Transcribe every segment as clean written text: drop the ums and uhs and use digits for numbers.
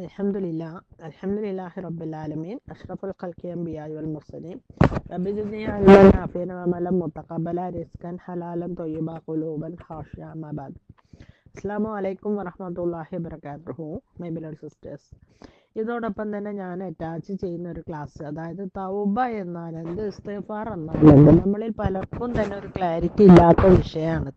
അൽഹംദുലില്ലാഹി റബ്ബിൽ ആലമീൻ അഷ്റഫുൽ ഖൽഖി അൻബിയാഇ വൽ മുർസലീൻ റബ്ബി സിദ്നി ഇൽമൻ നാഫിഅൻ വഅമലൻ മുതഖബ്ബല റിസ്കൻ ഹലാലൻ ത്വയ്യിബ ഖുലൂബൻ ഖാശിഅ അമ്മാ ബഅദ്. അസ്സലാമു അലൈക്കും വറഹ്മത്തുള്ളാഹി വബറകാതുഹു മൈ ബിലവ്ഡ് സിസ്റ്റേഴ്സ്. ഇതോടൊപ്പം തന്നെ ഞാൻ അറ്റാച്ച് ചെയ്യുന്ന ഒരു ക്ലാസ്, അതായത് തൗബ എന്നാൽ എന്ത്, ഇസ്തിഗ്ഫാർ എന്നാൽ എന്ത്, നമ്മളിൽ പലർക്കും തന്നെ ഒരു ക്ലാരിറ്റി ഇല്ലാത്ത വിഷയമാണ്.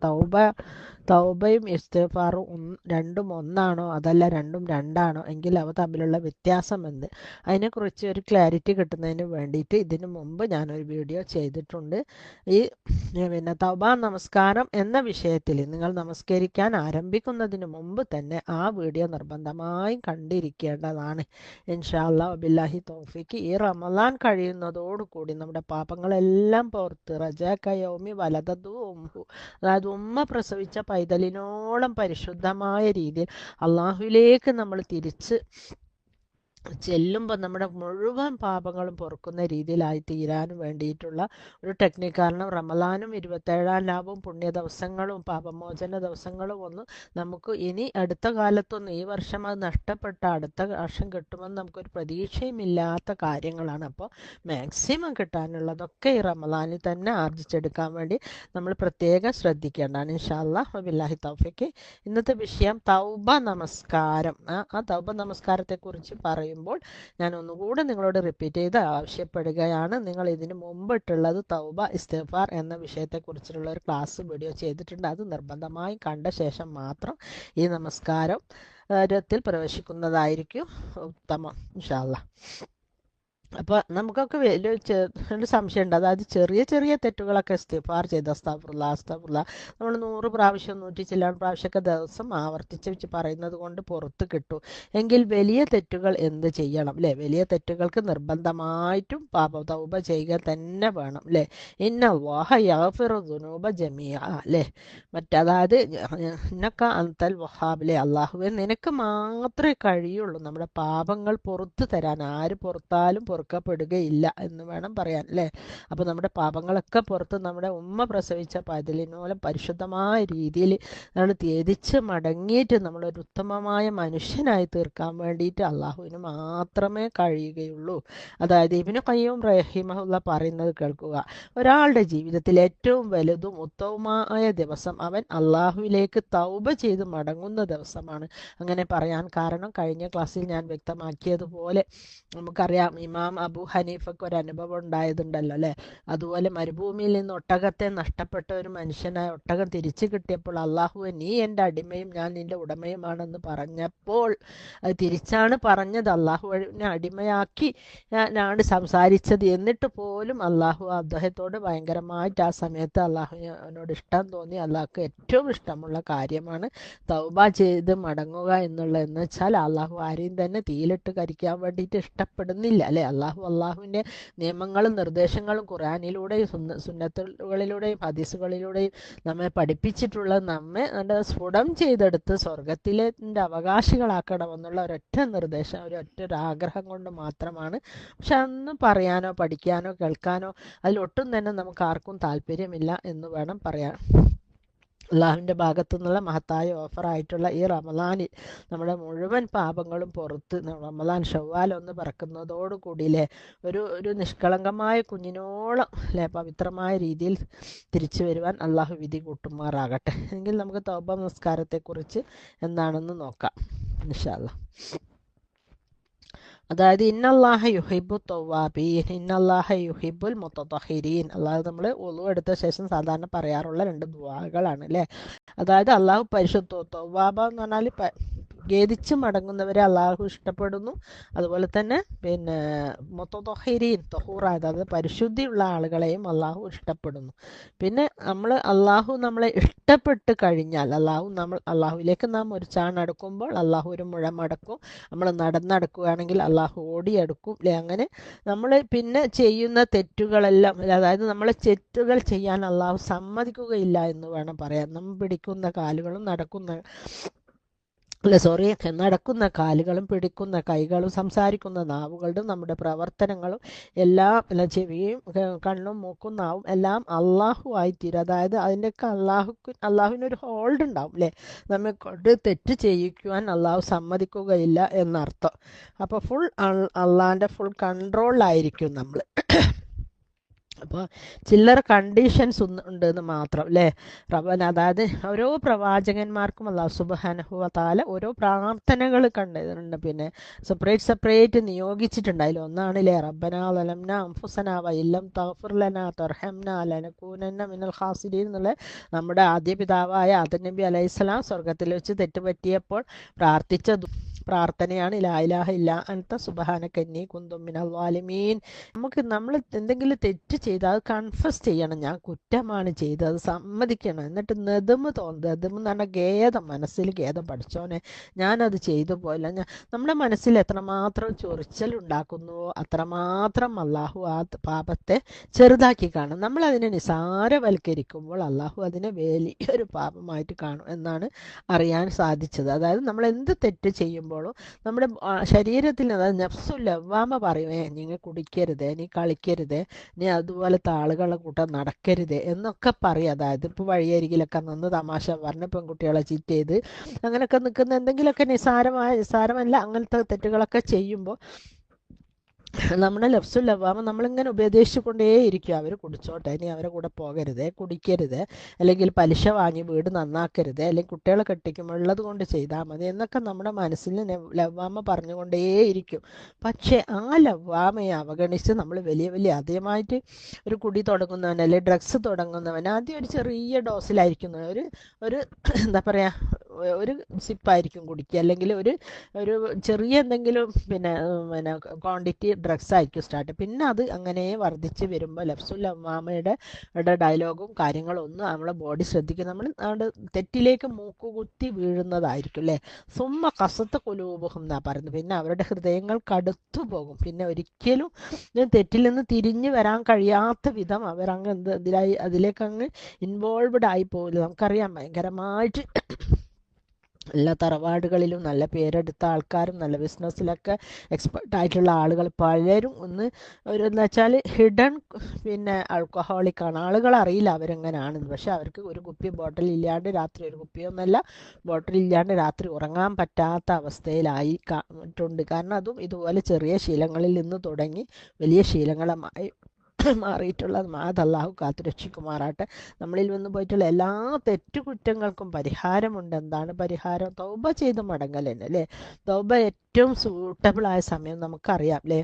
തൗബയും ഇസ്തിഗ്ഫാറും രണ്ടും ഒന്നാണോ അതല്ല രണ്ടും രണ്ടാണോ എങ്കിൽ അവ തമ്മിലുള്ള വ്യത്യാസം എന്ത്, അതിനെക്കുറിച്ച് ഒരു ക്ലാരിറ്റി കിട്ടുന്നതിന് വേണ്ടിയിട്ട് ഇതിനു മുമ്പ് ഞാനൊരു വീഡിയോ ചെയ്തിട്ടുണ്ട്. ഈ തൗബ നമസ്കാരം എന്ന വിഷയത്തിൽ നിങ്ങൾ നമസ്കരിക്കാൻ ആരംഭിക്കുന്നതിന് മുമ്പ് തന്നെ ആ വീഡിയോ നിർബന്ധമായും കണ്ടിരിക്കേണ്ടതാണ്. ഇൻഷാ അല്ലാഹ് വബില്ലാഹി തൗഫീഖ്. ഈ റമളാൻ കഴിയുന്നതോടുകൂടി നമ്മുടെ പാപങ്ങളെല്ലാം പുറത്ത് റജാക്കയൗമി വലതതു ഉംഹു, അതായത് ഉമ്മ പ്രസവിച്ച പൈതലിനോളം പരിശുദ്ധമായ രീതിയിൽ അള്ളാഹുവിലേക്ക് നമ്മൾ തിരിച്ച് ചെല്ലുമ്പോൾ നമ്മുടെ മുഴുവൻ പാപങ്ങളും പൊറുക്കുന്ന രീതിയിലായി തീരാനും വേണ്ടിയിട്ടുള്ള ഒരു ടെക്നിക്ക്. കാരണം റമളാനും 27-ാം രാവും പുണ്യ ദിവസങ്ങളും പാപമോചന ദിവസങ്ങളും ഒന്നും നമുക്ക് ഇനി അടുത്ത കാലത്തൊന്നും, ഈ വർഷം അത് നഷ്ടപ്പെട്ട അടുത്ത വർഷം കിട്ടുമെന്ന് നമുക്കൊരു പ്രതീക്ഷയും ഇല്ലാത്ത കാര്യങ്ങളാണ്. അപ്പോൾ മാക്സിമം കിട്ടാനുള്ളതൊക്കെ ഈ റമളാനിൽ തന്നെ ആർജിച്ചെടുക്കാൻ വേണ്ടി നമ്മൾ പ്രത്യേകം ശ്രദ്ധിക്കേണ്ടതാണ്. ഇൻഷാ അല്ലാഹ് വബില്ലാഹി തൗഫീഖ്. ഇന്നത്തെ വിഷയം തൗബ നമസ്കാരം. ആ തൗബ നമസ്കാരത്തെക്കുറിച്ച് പറയുമ്പോൾ ഞാൻ ഒന്നുകൂടെ നിങ്ങളോട് റിപ്പീറ്റ് ചെയ്ത് ആവശ്യപ്പെടുകയാണ്. നിങ്ങൾ ഇതിന് മുമ്പിട്ടുള്ളത് തൗബ ഇസ്തിഗ്ഫാർ എന്ന വിഷയത്തെക്കുറിച്ചുള്ള ഒരു ക്ലാസ് വീഡിയോ ചെയ്തിട്ടുണ്ട്. അത് നിർബന്ധമായും കണ്ട ശേഷം മാത്രം ഈ നമസ്കാരം ത്തിൽ പ്രവേശിക്കുന്നതായിരിക്കും ഉത്തമം ഇൻഷാ അല്ലാഹ്. അപ്പോൾ നമുക്കൊക്കെ ഒരു സംശയമുണ്ട്, അതായത് ചെറിയ ചെറിയ തെറ്റുകളൊക്കെ ഇസ്തിഗ്ഫാർ ചെയ്ത് അസ്തഗ്ഫിറുല്ലാ നമ്മൾ 100 പ്രാവശ്യം 100 ചില്ലാൻ പ്രാവശ്യമൊക്കെ ദിവസം ആവർത്തിച്ച് വെച്ച് പറയുന്നത് കൊണ്ട് പുറത്ത് കിട്ടും. എങ്കിൽ വലിയ തെറ്റുകൾ എന്ത് ചെയ്യണം അല്ലേ? വലിയ തെറ്റുകൾക്ക് നിർബന്ധമായിട്ടും തൗബ ചെയ്യുക തന്നെ വേണം അല്ലേ? ഇന്നല്ലാഹ യഗ്ഫിറു ദുനൂബ ജമീഅ അല്ലേ? അതായത് ഇന്നക അൻതൽ വഹാബ് അല്ലേ? അള്ളാഹുവേ, നിനക്ക് മാത്രമേ കഴിയുള്ളൂ നമ്മുടെ പാപങ്ങൾ പുറത്തു തരാൻ. ആര് പുറത്താലും പൊറുക്കപ്പെടുകയില്ല എന്ന് വേണം പറയാൻ അല്ലേ? അപ്പോൾ നമ്മുടെ പാപങ്ങളൊക്കെ പുറത്ത് നമ്മുടെ ഉമ്മ പ്രസവിച്ച പൈതലിനോളം പരിശുദ്ധമായ രീതിയിൽ നമ്മൾ തിരിച്ച് മടങ്ങിയിട്ട് നമ്മളൊരു ഉത്തമമായ മനുഷ്യനായി തീർക്കാൻ വേണ്ടിയിട്ട് അള്ളാഹുവിന് മാത്രമേ കഴിയുകയുള്ളൂ. അതായത് ഇബ്നു ഖയ്യിം റഹിമഹുല്ലാ പറയുന്നത് കേൾക്കുക: ഒരാളുടെ ജീവിതത്തിൽ ഏറ്റവും വലുതും ഉത്തമമായ ദിവസം അവൻ അള്ളാഹുവിലേക്ക് തൗബ ചെയ്ത് മടങ്ങുന്ന ദിവസമാണ്. അങ്ങനെ പറയാൻ കാരണം കഴിഞ്ഞ ക്ലാസ്സിൽ ഞാൻ വ്യക്തമാക്കിയതുപോലെ നമുക്കറിയാം, ഇമാം അബു ഹനീഫക്ക് ഒരു അനുഭവം ഉണ്ടായതുണ്ടല്ലോ അല്ലേ? അതുപോലെ മരുഭൂമിയിൽ നിന്ന് ഒട്ടകത്തെ നഷ്ടപ്പെട്ട ഒരു മനുഷ്യനായ ഒട്ടകം തിരിച്ചു കിട്ടിയപ്പോൾ അള്ളാഹുവെ, നീ എൻ്റെ അടിമയും ഞാൻ നിൻ്റെ ഉടമയുമാണെന്ന് പറഞ്ഞപ്പോൾ അത് തിരിച്ചാണ് പറഞ്ഞത്. അള്ളാഹുവിനെ അടിമയാക്കി ഞാനാണ് സംസാരിച്ചത്. എന്നിട്ട് പോലും അള്ളാഹു അദ്ദേഹത്തോട് ഭയങ്കരമായിട്ട് ആ സമയത്ത് അള്ളാഹുവിനോട് ഇഷ്ടം തോന്നി. അള്ളാഹുക്ക് ഏറ്റവും ഇഷ്ടമുള്ള കാര്യമാണ് തൗബ ചെയ്ത് മടങ്ങുക എന്ന് വെച്ചാൽ അള്ളാഹു ആരെയും തന്നെ തീയിലിട്ട് കരിക്കാൻ വേണ്ടിയിട്ട് ഇഷ്ടപ്പെടുന്നില്ല അല്ലേ? അള്ളാഹുവിൻ്റെ നിയമങ്ങളും നിർദ്ദേശങ്ങളും ഖുർആനിലൂടെയും സുന്നത്തുകളിലൂടെയും ഹദീസുകളിലൂടെയും നമ്മെ പഠിപ്പിച്ചിട്ടുള്ളത് നമ്മെ സ്ഫുടം ചെയ്തെടുത്ത് സ്വർഗത്തിലെ അവകാശികളാക്കണമെന്നുള്ള ഒരൊറ്റ നിർദ്ദേശം, ഒരു ആഗ്രഹം കൊണ്ട് മാത്രമാണ്. പക്ഷെ അതൊന്നും പറയാനോ പഠിക്കാനോ കേൾക്കാനോ അതിലൊട്ടും തന്നെ നമുക്ക് ആർക്കും താല്പര്യമില്ല എന്ന് വേണം പറയാൻ. അള്ളാഹുവിൻ്റെ ഭാഗത്തു നിന്നുള്ള മഹത്തായ ഓഫറായിട്ടുള്ള ഈ റമളാനിൽ നമ്മുടെ മുഴുവൻ പാപങ്ങളും പുറത്ത് റമളാൻ ഷവ്വാൽ ഒന്ന് പറക്കുന്നതോടുകൂടിയില്ലേ ഒരു നിഷ്കളങ്കമായ കുഞ്ഞിനോളം അല്ലേ പവിത്രമായ രീതിയിൽ തിരിച്ചു വരുവാൻ അള്ളാഹു വിധി കൂട്ടുമാറാകട്ടെ. എങ്കിൽ നമുക്ക് തൗബ നമസ്കാരത്തെക്കുറിച്ച് എന്താണെന്ന് നോക്കാം ഇൻഷാ അല്ലാഹ്. അതായത് ഇന്നല്ലാഹ യുഹിബ്ബു തവ്വാബീൻ ഇന്നല്ലാഹ യുഹിബ്ബുൽ മുത്തത്വഹിരീൻ. അല്ലാതെ നമ്മൾ ഉളു എടുത്ത ശേഷം സാധാരണ പറയാറുള്ള 2 ദുആകളാണ് അല്ലേ? അതായത് അള്ളാഹു തവ്വാബ എന്ന് പറഞ്ഞാൽ ഖേദിച്ച് മടങ്ങുന്നവരെ അള്ളാഹു ഇഷ്ടപ്പെടുന്നു. അതുപോലെ തന്നെ മുത്തത്വഹിരീൻ അതായത് പരിശുദ്ധിയുള്ള ആളുകളെയും അള്ളാഹു ഇഷ്ടപ്പെടുന്നു. പിന്നെ അള്ളാഹു നമ്മളെ ഇഷ്ടപ്പെട്ട് കഴിഞ്ഞാൽ അള്ളാഹുവിലേക്ക് നാം ഒരു ചാണടുക്കുമ്പോൾ അള്ളാഹു ഒരു മുഴമടക്കും. നമ്മൾ നടന്നടക്കുകയാണെങ്കിൽ അള്ളാഹു ഓടിയെടുക്കും അല്ലേ? അങ്ങനെ നമ്മൾ പിന്നെ ചെയ്യുന്ന തെറ്റുകളെല്ലാം, അതായത് നമ്മളെ തെറ്റുകൾ ചെയ്യാൻ അള്ളാഹു സമ്മതിക്കുകയില്ല എന്ന് വേണം പറയാൻ. നമ്മൾ പിടിക്കുന്ന കാലുകളും നടക്കുന്ന അല്ല സോറി, നടക്കുന്ന കാലുകളും പിടിക്കുന്ന കൈകളും സംസാരിക്കുന്ന നാവുകളും നമ്മുടെ പ്രവർത്തനങ്ങളും എല്ലാം, അല്ല ചെവിയും കണ്ണും മൂക്കും നാവും എല്ലാം അള്ളാഹു ആയിത്തീരും. അതായത് അതിൻ്റെയൊക്കെ അള്ളാഹുവിനൊരു ഹോൾഡ് ഉണ്ടാവും അല്ലേ, നമ്മെ കൊണ്ട് തെറ്റ് ചെയ്യിക്കുവാൻ അള്ളാഹു സമ്മതിക്കുകയില്ല എന്നർത്ഥം. അപ്പോൾ ഫുൾ അള്ളാഹിൻ്റെ ഫുൾ കൺട്രോളിലായിരിക്കും നമ്മൾ. അപ്പോൾ ചില്ലറ കണ്ടീഷൻസ് ഉണ്ട് എന്ന് മാത്രം അല്ലേ. അതായത് ഓരോ പ്രവാചകന്മാർക്കും അല്ലാഹു സുബ്ഹാനഹു വ തആല ഓരോ പ്രാർത്ഥനകൾ കണ്ടിട്ടുണ്ട്, പിന്നെ സെപ്പറേറ്റ് നിയോഗിച്ചിട്ടുണ്ട്. അതിലൊന്നാണല്ലേ റബ്ബനാ ലലംനാ അൻഫുസനാ വ ഇല്ലം തഗ്ഫിർ ലനാ തർഹംനാ ലനകൂനന്ന മിനൽ ഖാസിരീൻ എന്നുള്ള നമ്മുടെ ആദ്യ പിതാവായ ആദം നബി അലൈഹിസ്സലാം സ്വർഗത്തിൽ വെച്ച് തെറ്റുപറ്റിയപ്പോൾ പ്രാർത്ഥിച്ച പ്രാർത്ഥനയാണ് ലാ ഇലാഹ ഇല്ലാ അൻത സുബ്ഹാനക ഇന്നി കുന്തു മിനൽ ളാലിമീൻ. നമ്മൾ എന്തെങ്കിലും തെറ്റ് ചെയ്താൽ അത് കൺഫസ് ചെയ്യണം, ഞാൻ കുറ്റമാണ് ചെയ്തത്, അത് സമ്മതിക്കണം. എന്നിട്ട് നെതുമ് നെതുമ് എന്ന് പറഞ്ഞാൽ ഖേദം, മനസ്സിൽ ഖേദം, പഠിച്ചോനെ ഞാനത് ചെയ്തു പോയില്ല. നമ്മുടെ മനസ്സിൽ എത്രമാത്രം ചൊറിച്ചലുണ്ടാക്കുന്നുവോ അത്രമാത്രം അള്ളാഹു ആ പാപത്തെ ചെറുതാക്കി കാണും. നമ്മളതിനെ നിസാരവൽക്കരിക്കുമ്പോൾ അള്ളാഹു അതിനെ വലിയൊരു പാപമായിട്ട് കാണും എന്നാണ് അറിയാൻ സാധിച്ചത്. അതായത് നമ്മൾ എന്ത് തെറ്റ് ചെയ്യുമ്പോഴും നമ്മുടെ ശരീരത്തിൽ, അതായത് നഫ്സുൽ ലവ്വാമ പറയുമേ നിങ്ങൾ കുടിക്കരുത്, നീ കളിക്കരുത്, നീ അതുപോലത്തെ ആളുകളുടെ കൂട്ടം നടക്കരുത് എന്നൊക്കെ പറയും. അതായത് ഇപ്പോൾ വഴിയരികിലൊക്കെ നിന്ന് തമാശ പറഞ്ഞ് പെൺകുട്ടികളെ ചീറ്റ് ചെയ്ത് അങ്ങനെയൊക്കെ നിൽക്കുന്ന എന്തെങ്കിലുമൊക്കെ നിസാരമല്ല അങ്ങനത്തെ തെറ്റുകളൊക്കെ ചെയ്യുമ്പോൾ നമ്മുടെ നഫ്സുൽ ലവ്വാമ നമ്മളിങ്ങനെ ഉപദേശിച്ചു കൊണ്ടേയിരിക്കും, അവർ കുടിച്ചോട്ടെ, ഇനി അവരെ കൂടെ പോകരുത്, കുടിക്കരുത്, അല്ലെങ്കിൽ പലിശ വാങ്ങി വീട് നന്നാക്കരുത്, അല്ലെങ്കിൽ കുട്ടികളെ കെട്ടിക്കുമ്പോൾ ഉള്ളത് കൊണ്ട് ചെയ്താൽ മതി എന്നൊക്കെ നമ്മുടെ മനസ്സിൽ ലവ്വാമ പറഞ്ഞുകൊണ്ടേയിരിക്കും. പക്ഷേ ആ ലവ്വാമയെ അവഗണിച്ച് നമ്മൾ വലിയ ആദ്യമായിട്ട് ഒരു കുടി തുടങ്ങുന്നവൻ അല്ലെങ്കിൽ ഡ്രഗ്സ് തുടങ്ങുന്നവൻ ആദ്യം ഒരു ചെറിയ ഡോസിലായിരിക്കും, ഒരു എന്താ പറയുക, ഒരു സിപ്പായിരിക്കും കുടിക്കുക, അല്ലെങ്കിൽ ഒരു ചെറിയ എന്തെങ്കിലും പിന്നെ ക്വാണ്ടിറ്റി ഡ്രഗ്സ് ആയിരിക്കും സ്റ്റാർട്ട്. പിന്നെ അത് അങ്ങനെ വർദ്ധിച്ച് വരുമ്പോൾ നഫ്സുൽ ലവ്വാമയുടെ ഡയലോഗും കാര്യങ്ങളും ഒന്നും നമ്മളെ ബോഡി ശ്രദ്ധിക്കും, നമ്മൾ തെറ്റിലേക്ക് മൂക്കുകുത്തി വീഴുന്നതായിരിക്കും അല്ലേ. സുമ്മ കസത്ത് കുലൂബുഹും എന്നാ പറയുന്നത്. പിന്നെ അവരുടെ ഹൃദയങ്ങൾ കടുത്തു പോകും, പിന്നെ ഒരിക്കലും തെറ്റിൽ നിന്ന് തിരിഞ്ഞു വരാൻ കഴിയാത്ത വിധം അവരങ്ങ് അതിലേക്ക് അങ്ങ് ഇൻവോൾവ്ഡ് ആയി പോകില്ല. നമുക്കറിയാം ഭയങ്കരമായിട്ട് എല്ലാ തറവാടുകളിലും നല്ല പേരെടുത്ത ആൾക്കാരും നല്ല ബിസിനസ്സിലൊക്കെ എക്സ്പെർട്ടായിട്ടുള്ള ആളുകൾ പലരും എന്താ വെച്ചാൽ ഹിഡൻ പിന്നെ ആൾക്കഹോളിക്കാണ്. ആളുകൾ അറിയില്ല അവരെങ്ങനെയാണെന്ന്. പക്ഷെ അവർക്ക് ഒരു കുപ്പി ബോട്ടിൽ ഇല്ലാണ്ട് രാത്രി, ഒരു കുപ്പിയൊന്നല്ല ബോട്ടിൽ ഇല്ലാണ്ട് രാത്രി ഉറങ്ങാൻ പറ്റാത്ത അവസ്ഥയിലായിട്ടുണ്ട്. കാരണം അതും ഇതുപോലെ ചെറിയ ശീലങ്ങളിൽ നിന്ന് തുടങ്ങി വലിയ ശീലങ്ങളുമായി മാറിയിട്ടുള്ളത്. അതല്ലാഹു കാത്തുരക്ഷിക്കുമാറാട്ടെ. നമ്മളിൽ വന്നു പോയിട്ടുള്ള എല്ലാ തെറ്റുകുറ്റങ്ങൾക്കും പരിഹാരമുണ്ട്. എന്താണ് പരിഹാരം? തൗബ ചെയ്ത് മടങ്ങൽ തന്നെ അല്ലേ. തൗബ ഏറ്റവും സൂട്ടബിളായ സമയം നമുക്കറിയാം അല്ലേ.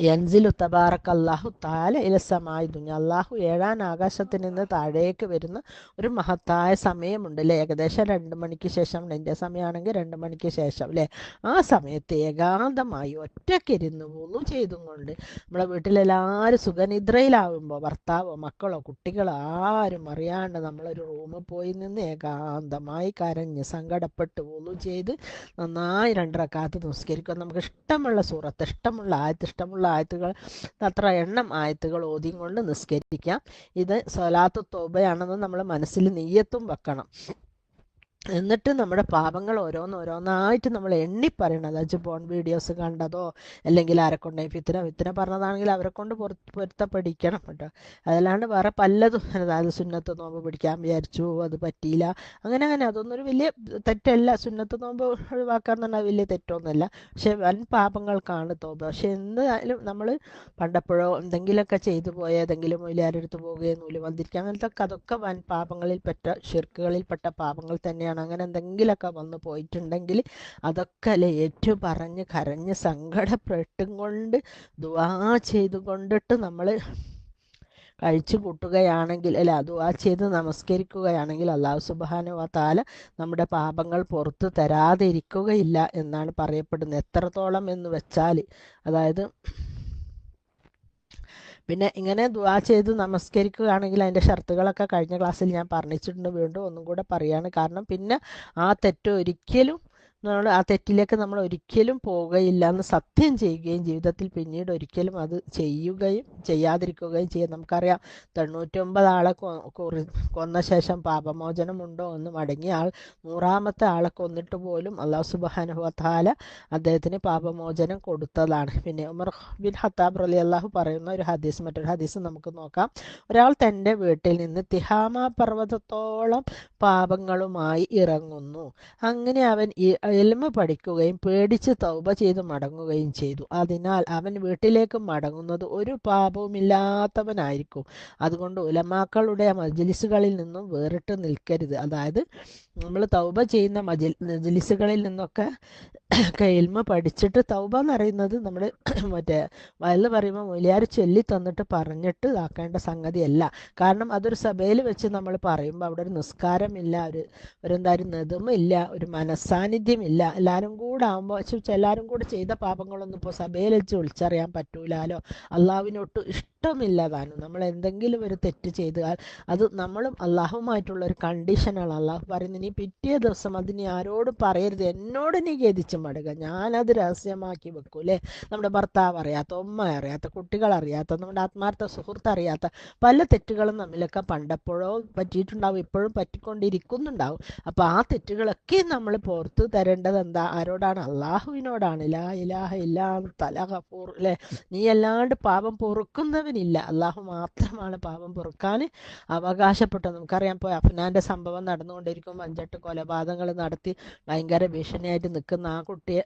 യൻസിലു തബാറക അല്ലാഹു തആല ഇലസമായി ദുനിയ, അള്ളാഹു 7ാം ആകാശത്തിൽ നിന്ന് താഴേക്ക് വരുന്ന ഒരു മഹത്തായ സമയമുണ്ട് അല്ലേ. ഏകദേശം 2 മണിക്ക് ശേഷം, എൻ്റെ സമയമാണെങ്കിൽ 2 മണിക്ക് ശേഷം അല്ലേ. ആ സമയത്ത് ഏകാന്തമായി ഒറ്റയ്ക്കിരുന്ന് വുളു ചെയ്തും കൊണ്ട് നമ്മളെ വീട്ടിലെല്ലാവരും സുഖനിദ്രയിലാവുമ്പോൾ ഭർത്താവോ മക്കളോ കുട്ടികളോ ആരും അറിയാണ്ട് നമ്മളൊരു റൂമിൽ പോയി നിന്ന് ഏകാന്തമായി കരഞ്ഞ് സങ്കടപ്പെട്ട് വുളു ചെയ്ത് നന്നായി 2 റക്അത്ത് നിസ്കരിക്കുക. നമുക്ക് ഇഷ്ടമുള്ള സൂറത്ത്, ഇഷ്ടമുള്ള ആയത്തുകൾ, അത്ര എണ്ണം ആയത്തുകൾ ഓതിയും കൊണ്ട് നിസ്കരിക്കാം. ഇത് സ്വലാത്തു തൗബയാണെന്ന് നമ്മൾ മനസ്സിൽ നിയ്യത്തും വെക്കണം. എന്നിട്ട് നമ്മുടെ പാപങ്ങൾ ഓരോന്നായിട്ട് നമ്മൾ എണ്ണിപ്പറയണം. അതായത് പോൺ വീഡിയോസ് കണ്ടതോ അല്ലെങ്കിൽ ആരെക്കൊണ്ട് ഫിത്തിന പറഞ്ഞതാണെങ്കിൽ അവരെ കൊണ്ട് പൊരുത്തപ്പെടിക്കണം കേട്ടോ. അതല്ലാണ്ട് വേറെ പലതും, അതായത് സുന്നത്ത് നോമ്പ് പിടിക്കാൻ വിചാരിച്ചു അത് പറ്റിയില്ല, അങ്ങനെ അതൊന്നും ഒരു വലിയ തെറ്റല്ല. സുന്നത്ത് നോമ്പ് ഒഴിവാക്കാൻ തന്നെ വലിയ തെറ്റൊന്നുമല്ല. പക്ഷെ വൻ പാപങ്ങൾക്കാണ് തോപ. പക്ഷെ എന്തായാലും നമ്മൾ പണ്ടപ്പോഴോ എന്തെങ്കിലുമൊക്കെ ചെയ്തു പോയ ഏതെങ്കിലും മൊയിലാരെടുത്ത് പോവുകയും നൂല് വന്നിരിക്കുക, അങ്ങനത്തെ അതൊക്കെ വൻ പാപങ്ങളിൽപ്പെട്ട ഷിർക്കുകളിൽപ്പെട്ട പാപങ്ങൾ തന്നെയാണ്. അങ്ങനെ എന്തെങ്കിലുമൊക്കെ വന്നു പോയിട്ടുണ്ടെങ്കിൽ അതൊക്കെ അല്ലെ ഏറ്റു പറഞ്ഞ് കരഞ്ഞ് സങ്കടപ്പെട്ടും കൊണ്ട് ദുആ ചെയ്തുകൊണ്ടിട്ട് നമ്മൾ കഴിച്ചു കൂട്ടുകയാണെങ്കിൽ അല്ലെ, ദുആ ചെയ്ത് നമസ്കരിക്കുകയാണെങ്കിൽ അല്ലാഹു സുബ്ഹാനഹു വ തആല നമ്മുടെ പാപങ്ങൾ പുറത്തു തരാതെ ഇരിക്കുകയില്ല എന്നാണ് പറയപ്പെടുന്നത്. എത്രത്തോളം എന്ന് വെച്ചാൽ, അതായത് പിന്നെ ഇങ്ങനെ ദുആ ചെയ്ത് നമസ്കരിക്കുകയാണെങ്കിൽ അതിൻ്റെ ഷർത്തുകളൊക്കെ കഴിഞ്ഞ ക്ലാസ്സിൽ ഞാൻ പറഞ്ഞിട്ടുണ്ട്, വീണ്ടും ഒന്നും കൂടെ പറയാണ്. കാരണം പിന്നെ ആ തെറ്റ് ഒരിക്കലും നമ്മൾ ആ തെറ്റിലേക്ക് നമ്മൾ ഒരിക്കലും പോവുകയില്ല എന്ന് സത്യം ചെയ്യുകയും ജീവിതത്തിൽ പിന്നീട് ഒരിക്കലും അത് ചെയ്യുകയും ചെയ്യാതിരിക്കുകയും ചെയ്യും. നമുക്കറിയാം 99 ആളെ കൊന്ന ശേഷം പാപമോചനമുണ്ടോ എന്ന് മടങ്ങിയ ആൾ 100ാമത്തെ ആളെ കൊന്നിട്ട് പോലും അല്ലാഹു സുബ്ഹാനഹു വ തആല അദ്ദേഹത്തിന് പാപമോചനം കൊടുത്തതാണ്. പിന്നെ ഉമർ ബിൻ ഖത്താബ് റളിയല്ലാഹു പറയുന്ന ഒരു ഹദീസ്, മറ്റൊരു ഹദീസ് നമുക്ക് നോക്കാം. ഒരാൾ തൻ്റെ വീട്ടിൽ നിന്ന് തിഹാമ പർവ്വതത്തോളം പാപങ്ങളുമായി ഇറങ്ങുന്നു. അങ്ങനെ അവൻ ഇൽമ പഠിക്കുകയും പേടിച്ച് തൗബ ചെയ്ത് മടങ്ങുകയും ചെയ്തു. അതിനാൽ അവൻ വീട്ടിലേക്ക് മടങ്ങുന്നത് ഒരു പാപവുമില്ലാത്തവനായിരിക്കും. അതുകൊണ്ട് ഉലമാക്കളുടെ മജ്ലിസുകളിൽ നിന്നും വേറിട്ട് നിൽക്കരുത്. അതായത് നമ്മൾ തൗബ ചെയ്യുന്ന മജ്ലിസുകളിൽ നിന്നൊക്കെ ഇൽമ പഠിച്ചിട്ട്, തൗബ എന്ന് പറയുന്നത് നമ്മൾ മറ്റേ വയലിൽ പറയുമ്പോൾ മൊലിയാർ ചൊല്ലി തന്നിട്ട് പറഞ്ഞിട്ട് ആക്കേണ്ട സംഗതിയല്ല. കാരണം അതൊരു സഭയിൽ വെച്ച് നമ്മൾ പറയുമ്പോൾ അവിടെ ഒരു നിസ്കാരമില്ല, എന്തായാലും നെതുമില്ല, ഒരു മനസ്സാന്നിധ്യമില്ല. എല്ലാവരും കൂടെ ആകുമ്പോൾ എല്ലാവരും കൂടെ ചെയ്ത പാപങ്ങളൊന്നും ഇപ്പോൾ സഭയിൽ വെച്ച് വിളിച്ചറിയാൻ പറ്റൂലാലോ. അള്ളാഹുവിനൊട്ട് ഇഷ്ടമില്ല താനും. നമ്മൾ എന്തെങ്കിലും ഒരു തെറ്റ് ചെയ്താൽ അത് നമ്മളും അള്ളാഹുമായിട്ടുള്ള ഒരു കണ്ടീഷനാണ്. അള്ളാഹു പറയുന്നത്, നീ പിറ്റേ ദിവസം അത് നീ ആരോട് പറയരുത്, എന്നോട് നീ ഖേദിച്ച് മടുക, ഞാനത് രഹസ്യമാക്കി വെക്കൂ. അല്ലേ? നമ്മുടെ ഭർത്താവ് അറിയാത്ത, ഉമ്മ അറിയാത്ത, കുട്ടികൾ അറിയാത്ത, നമ്മുടെ ആത്മാർത്ഥ സുഹൃത്ത് അറിയാത്ത പല തെറ്റുകളും നമ്മിലൊക്കെ പണ്ടെപ്പോഴോ പറ്റിയിട്ടുണ്ടാവും, ഇപ്പോഴും പറ്റിക്കൊണ്ടിരിക്കുന്നുണ്ടാവും. അപ്പോൾ ആ തെറ്റുകളൊക്കെ നമ്മൾ പുറത്തു തരേണ്ടത് എന്താ? ആരോടാണ്? അള്ളാഹുവിനോടാണ്. ലാ ഇലാഹ ഇല്ലാ തല ഗഫൂർ. അല്ലേ? നീ അല്ലാണ്ട് പാപം പൊറുക്കുന്നവനില്ല. അള്ളാഹു മാത്രമാണ് പാപം പൊറുക്കാൻ അവകാശപ്പെട്ടത്. നമുക്കറിയാം, ഇപ്പോൾ അഫ്നാന്റെ സംഭവം നടന്നുകൊണ്ടിരിക്കുമ്പോൾ 5-8 കൊലപാതകങ്ങൾ നടത്തി ഭയങ്കര ഭീഷണിയായിട്ട് നിൽക്കുന്ന ആ കുട്ടിയെ,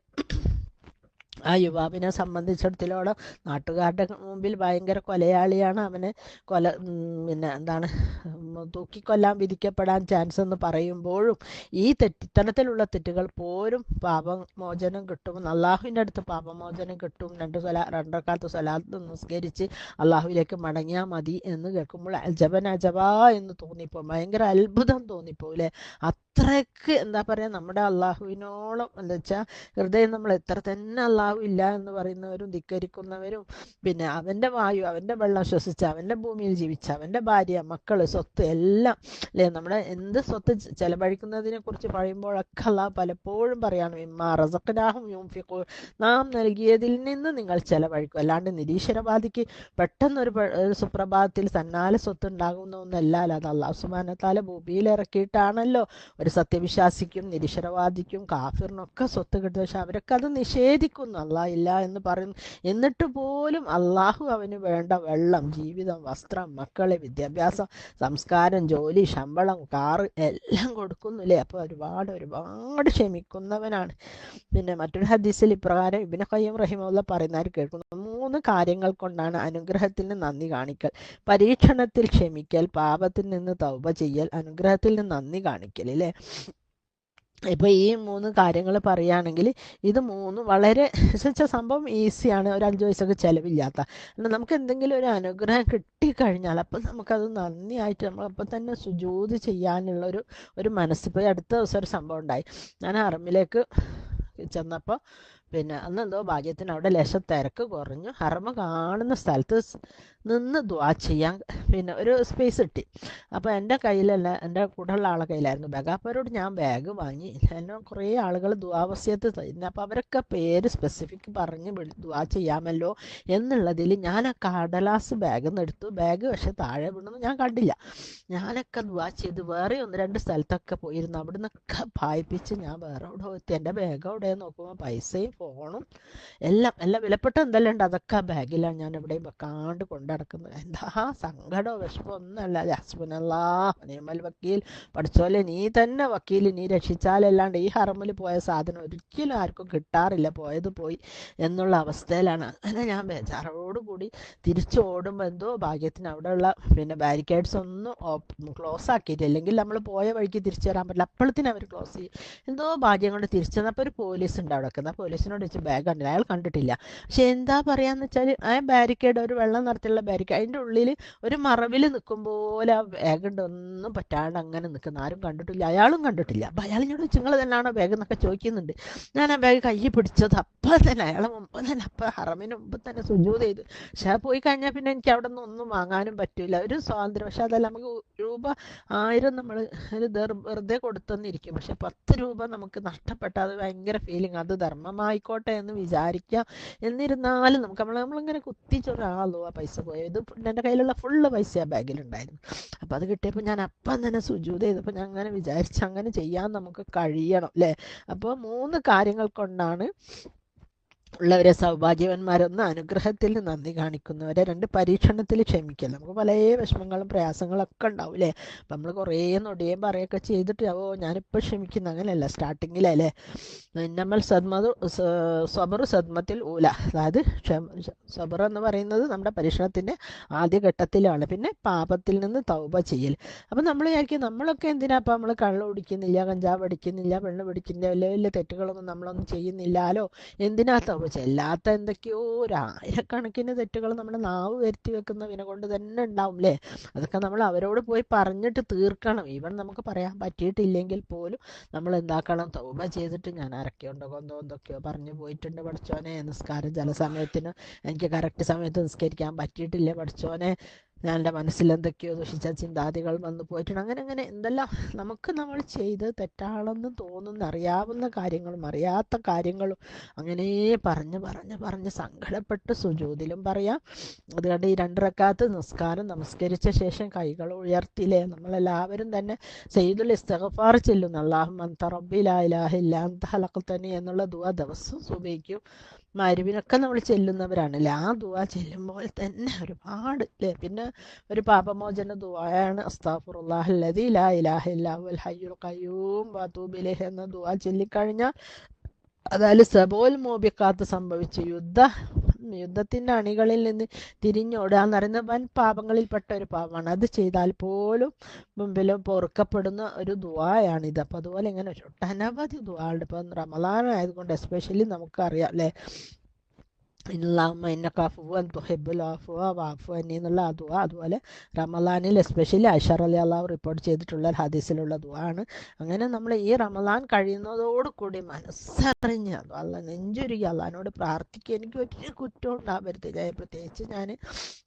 ആ യുവാവിനെ സംബന്ധിച്ചിടത്തോളം നാട്ടുകാരുടെ മുമ്പിൽ ഭയങ്കര കൊലയാളിയാണ്. അവനെ പിന്നെ എന്താണ് തൂക്കിക്കൊല്ലാൻ വിധിക്കപ്പെടാൻ ചാൻസ് എന്ന് പറയുമ്പോഴും ഈ ഇത്തരത്തിലുള്ള തെറ്റുകൾ പോലും പാപമോചനം കിട്ടും, അള്ളാഹുവിൻ്റെ അടുത്ത് പാപമോചനം കിട്ടും. 2 റക്അത്ത് സ്വലാത്ത് നിസ്കരിച്ച് അള്ളാഹുവിലേക്ക് മടങ്ങിയാൽ മതി എന്ന് കേൾക്കുമ്പോൾ അജബാ എന്ന് തോന്നിപ്പോ, ഭയങ്കര അത്ഭുതം തോന്നിപ്പോ. അല്ലേ? അത്രയ്ക്ക് എന്താ പറയുക, നമ്മുടെ അള്ളാഹുവിനോളം എന്താ വെച്ചാൽ ഹൃദയം നമ്മൾ എത്ര തന്നെ അള്ളാഹു ഇല്ല എന്ന് പറയുന്നവരും ധിക്കരിക്കുന്നവരും, പിന്നെ അവൻ്റെ വായു, അവൻ്റെ വെള്ളം ശ്വസിച്ച്, അവൻ്റെ ഭൂമിയിൽ ജീവിച്ച, അവൻ്റെ ഭാര്യ, മക്കള്, സ്വത്ത് എല്ലാം, അല്ലേ? നമ്മുടെ എന്ത് സ്വത്ത് ചെലവഴിക്കുന്നതിനെ കുറിച്ച് പറയുമ്പോഴൊക്കെ അള്ളാഹു പലപ്പോഴും പറയാണ്, മിമ്മാ റസഖ്നാഹും യുൻഫിഖൂൻ, നാം നൽകിയതിൽ നിന്ന് നിങ്ങൾ ചെലവഴിക്കും. അല്ലാണ്ട് നിരീശ്വരവാദിക്ക് പെട്ടെന്നൊരു സുപ്രഭാതത്തിൽ തന്നാലെ സ്വത്ത് ഉണ്ടാകുന്ന ഒന്നല്ല. അത് അള്ളാഹു സുബ്ഹാനഹു വ തആല ഭൂമിയിൽ ഇറക്കിയിട്ടാണല്ലോ ഒരു സത്യവിശ്വാസിക്കും നിരീശ്വരവാദിക്കും കാഫിറിനൊക്കെ സ്വത്ത് കിട്ടും. പക്ഷെ അവരൊക്കെ അത് നിഷേധിക്കുന്നു, അള്ളാഹ് ഇല്ല എന്ന് പറയുന്നു. എന്നിട്ട് പോലും അള്ളാഹു അവന് വേണ്ട വെള്ളം, ജീവിതം, വസ്ത്രം, മക്കളെ, വിദ്യാഭ്യാസം, സംസ്കാരം, ജോലി, ശമ്പളം, കാറ് എല്ലാം കൊടുക്കുന്നില്ലേ? അപ്പോൾ ഒരുപാട് ക്ഷമിക്കുന്നവനാണ്. പിന്നെ മറ്റൊരു ഹദീസിൽ ഇപ്രകാരം ഇബ്നു ഖയ്യിം റഹിമഹുല്ലാഹ് പറയുന്നതായി കേൾക്കുന്നു, 3 കാര്യങ്ങൾ കൊണ്ടാണ് അനുഗ്രഹത്തിന് നന്ദി കാണിക്കൽ: പരീക്ഷണത്തിൽ ക്ഷമിക്കൽ, പാപത്തിൽ നിന്ന് തൗബ ചെയ്യൽ, അനുഗ്രഹത്തിൽ നിന്ന് നന്ദി കാണിക്കൽ. അല്ലേ? ഇപ്പോൾ ഈ 3 കാര്യങ്ങൾ പറയുകയാണെങ്കിൽ ഇത് 3 വളരെ സംഭവം ഈസിയാണ്. ഒരു 5 പൈസക്ക് ചിലവില്ലാത്ത, നമുക്ക് എന്തെങ്കിലും ഒരു അനുഗ്രഹം കിട്ടിക്കഴിഞ്ഞാൽ അപ്പം നമുക്കത് നന്ദിയായിട്ട് നമ്മളപ്പം തന്നെ സുജൂദ് ചെയ്യാനുള്ള ഒരു മനസ്സ്. ഇപ്പോൾ അടുത്ത ദിവസം ഒരു സംഭവം ഉണ്ടായി. ഞാൻ ഹറമിലേക്ക് ചെന്നപ്പോൾ പിന്നെ അന്ന് എന്തോ ഭാഗ്യത്തിന് അവിടെ ലേശം തിരക്ക് കുറഞ്ഞു. ഹറമ കാണുന്ന സ്ഥലത്ത് നിന്ന് ദുആ ചെയ്യാൻ പിന്നെ ഒരു സ്പേസ് കിട്ടി. അപ്പോൾ എൻ്റെ കയ്യിലല്ല, എൻ്റെ കൂടെയുള്ള ആളെ കയ്യിലായിരുന്നു ബാഗ്. അപ്പോൾ അവരോട് ഞാൻ ബാഗ് വാങ്ങി. എന്നെ കുറേ ആളുകൾ ദുആ വസിയത്ത് തരുന്നു. അപ്പോൾ അവരൊക്കെ പേര് സ്പെസിഫിക് പറഞ്ഞ് ദുആ ചെയ്യാമല്ലോ എന്നുള്ളതിൽ ഞാൻ ആ കടലാസ് ബാഗിൽ നിന്ന് എടുത്തു. ബാഗ് പക്ഷെ താഴെ വീണെന്ന് ഞാൻ കണ്ടില്ല. ഞാനൊക്കെ ദുആ ചെയ്ത് വേറെ 1-2 സ്ഥലത്തൊക്കെ പോയിരുന്നു. അവിടെ നിന്നൊക്കെ പായിപ്പിച്ച് ഞാൻ വേറെ അവിടെ എത്തി. എൻ്റെ ബാഗ് അവിടെ നോക്കുമ്പോൾ പൈസയും ഫോണും എല്ലാം വിലപ്പെട്ട എന്തെല്ലാം ഉണ്ട് അതൊക്കെ ആ ബാഗിലാണ് ഞാൻ എവിടെയും വെക്കാണ്ട് കൊണ്ടടക്കുന്നത്. എന്താ സങ്കടമോ വിഷമോ ഒന്നുമല്ല. ഹസ്ബുനല്ലാഹ് നിഅമൽ വക്കീൽ, പഠിച്ചോലെ നീ തന്നെ വക്കീൽ, നീ രക്ഷിച്ചാലല്ലാണ്ട് ഈ ഹറമിൽ പോയ സാധനം ഒരിക്കലും ആർക്കും കിട്ടാറില്ല, പോയത് പോയി എന്നുള്ള അവസ്ഥയിലാണ്. അങ്ങനെ ഞാൻ ബേജാറോടുകൂടി തിരിച്ചു ഓടുമ്പോൾ എന്തോ ഭാഗ്യത്തിന് അവിടെയുള്ള പിന്നെ ബാരിക്കേഡ്സ് ഒന്നും ക്ലോസ് ആക്കിയിട്ട്, അല്ലെങ്കിൽ നമ്മൾ പോയ വഴിക്ക് തിരിച്ചു വരാൻ പറ്റില്ല, അപ്പോഴത്തേനും അവർ ക്ലോസ് ചെയ്യും. എന്തോ ഭാഗ്യം കൊണ്ട് തിരിച്ചു വന്നപ്പോൾ ഒരു പോലീസ് ഉണ്ട് അവിടെ വെക്കുന്നത്. പോലീസിനോട് വെച്ച് ബാഗ് കണ്ടില്ല, അയാൾ കണ്ടിട്ടില്ല. പക്ഷെ എന്താ പറയാന്ന് വെച്ചാൽ ആ ബാരിക്കേഡ്, ഒരു വെള്ളം നിറത്തിലുള്ള ബാരിക്കേഡ്, അതിൻ്റെ ഉള്ളിൽ ഒരു മറവിൽ നിൽക്കും പോലെ ആ ബാഗ് ഉണ്ട് ഒന്നും പറ്റാണ്ട് അങ്ങനെ നിൽക്കുന്ന, ആരും കണ്ടിട്ടില്ല, അയാളും കണ്ടിട്ടില്ല. അപ്പം അയാളിനോട് നിങ്ങൾ തന്നെയാണോ ബാഗ് എന്നൊക്കെ ചോദിക്കുന്നുണ്ട്. ഞാൻ ആ ബാഗ് കയ്യിൽ പിടിച്ചത് അപ്പം തന്നെ, അയാളെ മുമ്പ് തന്നെ, അപ്പം ഹറമിന് മുമ്പ് തന്നെ സുജൂദ് ചെയ്തു. പക്ഷെ പോയി കഴിഞ്ഞാൽ പിന്നെ എനിക്ക് അവിടെ നിന്ന് ഒന്നും വാങ്ങാനും പറ്റില്ല, ഒരു സ്വാതന്ത്ര്യം. പക്ഷെ അതല്ല, നമുക്ക് രൂപ 1000 നമ്മൾ ഒരു വെറുതെ കൊടുത്തെന്നിരിക്കും, പക്ഷെ 10 രൂപ നമുക്ക് നഷ്ടപ്പെട്ട അത് ഭയങ്കര ഫീലിംഗ്. അത് ധർമ്മമായിക്കോട്ടെ എന്ന് വിചാരിക്കാം. എന്നിരുന്നാലും നമ്മളിങ്ങനെ കുത്തിച്ചൊരാളോ ആ പൈസ പോയത്. ഇത് എൻ്റെ കയ്യിലുള്ള ഫുള്ള് പൈസ ആ ബാഗിലുണ്ടായിരുന്നു. അപ്പം അത് കിട്ടിയപ്പോൾ ഞാൻ അപ്പം തന്നെ സുജൂദ് ചെയ്തപ്പോൾ ഞാൻ അങ്ങനെ വിചാരിച്ചു, അങ്ങനെ ചെയ്യാൻ നമുക്ക് കഴിയണം അല്ലേ. അപ്പോൾ 3 കാര്യങ്ങൾ കൊണ്ടാണ് ഉള്ളവരെ സൗഭാഗ്യവന്മാരൊന്ന് അനുഗ്രഹത്തിൽ നന്ദി കാണിക്കുന്നവരെ, 2 പരീക്ഷണത്തിൽ ക്ഷമിക്കൽ. നമുക്ക് പല വിഷമങ്ങളും പ്രയാസങ്ങളൊക്കെ ഉണ്ടാവും അല്ലേ. അപ്പം നമ്മൾ കുറേ നൊടിയേം പറയുകയൊക്കെ ചെയ്തിട്ട് ഞാനിപ്പോൾ ക്ഷമിക്കുന്നു, അങ്ങനെയല്ല സ്റ്റാർട്ടിങ്ങിലല്ലേ. നമ്മൾ സ്വബറു സദ്മത്തിൽ ഊല, അതായത് സ്വബർ എന്ന് പറയുന്നത് നമ്മുടെ പരീക്ഷണത്തിൻ്റെ ആദ്യഘട്ടത്തിലാണ്. പിന്നെ പാപത്തിൽ നിന്ന് തൗബ ചെയ്യൽ. അപ്പം നമ്മൾ വിചാരിക്കും നമ്മളൊക്കെ എന്തിനാ അപ്പം നമ്മൾ കള്ള് കുടിക്കുന്നില്ല, കഞ്ചാവ് അടിക്കുന്നില്ല, പെണ്ണ് പിടിക്കുന്നില്ല, വലിയ വലിയ തെറ്റുകളൊന്നും നമ്മളൊന്നും ചെയ്യുന്നില്ലാലോ, എന്തിനാ തൗബ? ചെല്ലാത്ത എന്തൊക്കെയോ 1000കണക്കിന് തെറ്റുകൾ നമ്മുടെ നാവ് വരുത്തി വെക്കുന്നതിനെ കൊണ്ട് തന്നെ ഉണ്ടാവും അല്ലേ. അതൊക്കെ നമ്മൾ അവരോട് പോയി പറഞ്ഞിട്ട് തീർക്കണം. ഈവൻ നമുക്ക് പറയാൻ പറ്റിയിട്ടില്ലെങ്കിൽ പോലും നമ്മൾ എന്താക്കണം, തൗബ ചെയ്തിട്ട് ഞാൻ അരക്കുണ്ടോ കൊന്തോ എന്തൊക്കെയോ പറഞ്ഞു പോയിട്ടുണ്ട് പഠിച്ചോനെ, നിസ്കാരം ചില സമയത്തിന് എനിക്ക് കറക്റ്റ് സമയത്ത് നിസ്കരിക്കാൻ പറ്റിയിട്ടില്ല പഠിച്ചോനെ, ഞാൻ എൻ്റെ മനസ്സിൽ എന്തൊക്കെയോ ദുഷിച്ച ചിന്താതികൾ വന്നു പോയിട്ടുണ്ട്. അങ്ങനെ എന്തെല്ലാം നമ്മൾ ചെയ്ത് തെറ്റാണെന്ന് തോന്നുന്ന അറിയാവുന്ന കാര്യങ്ങളും അറിയാത്ത കാര്യങ്ങളും അങ്ങനെ പറഞ്ഞ് സങ്കടപ്പെട്ട് സുജൂദിലും പറയാം. അതുകൊണ്ട് ഈ 2 റക്അത്ത് നിസ്കാരം നമസ്കരിച്ച ശേഷം കൈകൾ ഉയർത്തില്ലേ, നമ്മളെല്ലാവരും തന്നെ സയ്യിദുൽ ഇസ്തിഗ്ഫാർ ചെല്ലുന്നു. അല്ലാഹുമ്മ അൻത റബ്ബി ലാ ഇലാഹ ഇല്ലാ അൻത ഖലഖ്തനി എന്നുള്ള ദുആ ദിവസവും സുബഹിക്കും മഗ്‌രിബിനൊക്കെ നമ്മൾ ചെല്ലുന്നവരാണല്ലേ. ആ ദുആ ചെല്ലുമ്പോൾ തന്നെ ഒരുപാട് അല്ലേ. പിന്നെ ഒരു പാപമോചന ദുആയാണ് അസ്തഗ്ഫിറുല്ലാഹല്ലദീ ലാ ഇലാഹ ഇല്ലാ ഹുവൽ ഹയ്യുൽ ഖയ്യൂം വഅതൂബു ഇലൈഹി എന്ന ദുആ ചൊല്ലിക്കഴിഞ്ഞാൽ, അതായത് സബോൽ മോബിക്കാത്ത് സംഭവിച്ച യുദ്ധത്തിൻ്റെ അണികളിൽ നിന്ന് തിരിഞ്ഞോടുക എന്ന് പറയുന്നത് വൻ പാപങ്ങളിൽപ്പെട്ട ഒരു പാപമാണ്. അത് ചെയ്താൽ പോലും മുമ്പിൽ പൊറുക്കപ്പെടുന്ന ഒരു ദുആയാണിത്. അപ്പം അതുപോലെ ഇങ്ങനെ ഒട്ടനവധി ദുആളുണ്ട്. ഇപ്പം റമളാൻ ആയതുകൊണ്ട് എസ്പെഷ്യലി നമുക്കറിയാം അല്ലേ, ഇന്നല്ലാഹുമ്മ ഇന്നക അഫുവ്വൻ തുഹിബ്ബുൽ അഫ്വ വഅഫു അന്നി എന്നുള്ള ആ ദുആ. അതുപോലെ റമളാനിൽ എസ്പെഷ്യലി ആയിഷ റളിയല്ലാഹു റിപ്പോർട്ട് ചെയ്തിട്ടുള്ള ഹദീസിലുള്ള ദുആ ആണ്. അങ്ങനെ നമ്മൾ ഈ റമളാൻ കഴിയുന്നതോടുകൂടി മനസ്സറിഞ്ഞ് അല്ലാഹ് നെഞ്ചുരുകി അള്ളാഹിനോട് പ്രാർത്ഥിക്കുക, എനിക്ക് ഒരു കുറ്റം ഉണ്ടാവരുത്. പ്രത്യേകിച്ച് ഞാൻ